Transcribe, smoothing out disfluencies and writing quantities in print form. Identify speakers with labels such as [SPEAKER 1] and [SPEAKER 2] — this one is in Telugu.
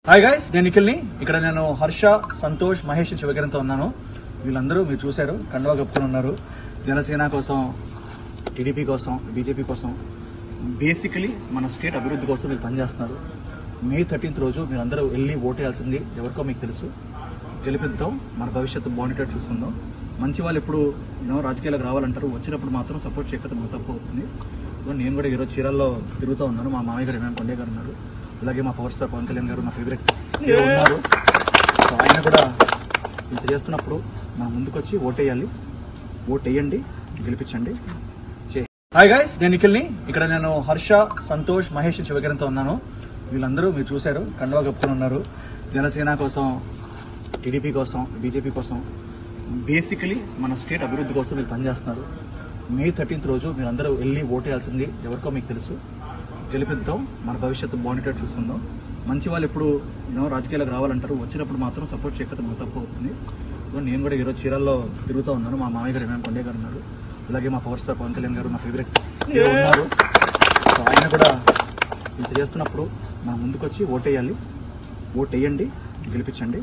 [SPEAKER 1] హాయ్ గైస్, నేను నిఖిల్ని. ఇక్కడ నేను హర్ష, సంతోష్, మహేష్, శివకిరణ్తో ఉన్నాను. వీళ్ళందరూ మీరు చూశారు, కండువా కప్పుకొని ఉన్నారు. జనసేన కోసం, టీడీపీ కోసం, బీజేపీ కోసం, బేసికలీ మన స్టేట్ అభివృద్ధి కోసం మీరు పనిచేస్తున్నారు. మే 13th రోజు మీరందరూ వెళ్ళి ఓటేయాల్సింది ఎవరికో మీకు తెలుసు. గెలిపిద్దాం, మన భవిష్యత్తు బాగుండేటట్టు చూస్తుందాం. మంచి వాళ్ళు ఎప్పుడు రాజకీయాలకు రావాలంటారు, వచ్చినప్పుడు మాత్రం సపోర్ట్ చేయకపోతే మన తప్పు అవుతుంది. నేను కూడా ఈరోజు చీరాల్లో తిరుగుతూ ఉన్నాను. మా మామయ్య గారు ఏమైనా కొండే గారు ఉన్నారు, అలాగే మా పవర్ స్టార్ పవన్ కళ్యాణ్ గారు, నా ఫేవరెట్ హీరో ఉన్నారు. సో ఆయన కూడా ఇంత చేస్తున్నప్పుడు మనం ముందుకొచ్చి ఓటేయాలి. ఓటేయండి, గెలిపించండి. హాయ్ గైస్, నేను నిఖిల్ని. ఇక్కడ నేను హర్ష, సంతోష్, మహేష్, శివకిరణ్తో ఉన్నాను. వీళ్ళందరూ మీరు చూశారు, కండువా కప్పుకొని ఉన్నారు. జనసేన కోసం, టీడీపీ కోసం, బీజేపీ కోసం, బేసికలీ మన స్టేట్ అభివృద్ధి కోసం మీరు పనిచేస్తున్నారు. మే 13th రోజు మీరందరూ వెళ్ళి ఓటేయాల్సింది ఎవరికో మీకు తెలుసు. గెలిపిద్దాం, మన భవిష్యత్తు బాగుండేటట్టు చూస్తుందాం. మంచి వాళ్ళు ఎప్పుడు రాజకీయాలకు రావాలంటారు, వచ్చినప్పుడు మాత్రం సపోర్ట్ చేయకపోతే మన తప్పు అవుతుంది. నేను కూడా ఈరోజు చీరాల్లో తిరుగుతూ ఉన్నాను. మా మామయ్య గారు ఏమైనా కొండే గారు ఉన్నారు, అలాగే మా పవర్ స్టార్ పవన్ కళ్యాణ్ గారు, నా ఫేవరెట్ హీరో ఉన్నారు. సో ఆయన కూడా ఇంత చేస్తున్నప్పుడు మనం ముందుకొచ్చి ఓటేయాలి. ఓటేయండి, గెలిపించండి.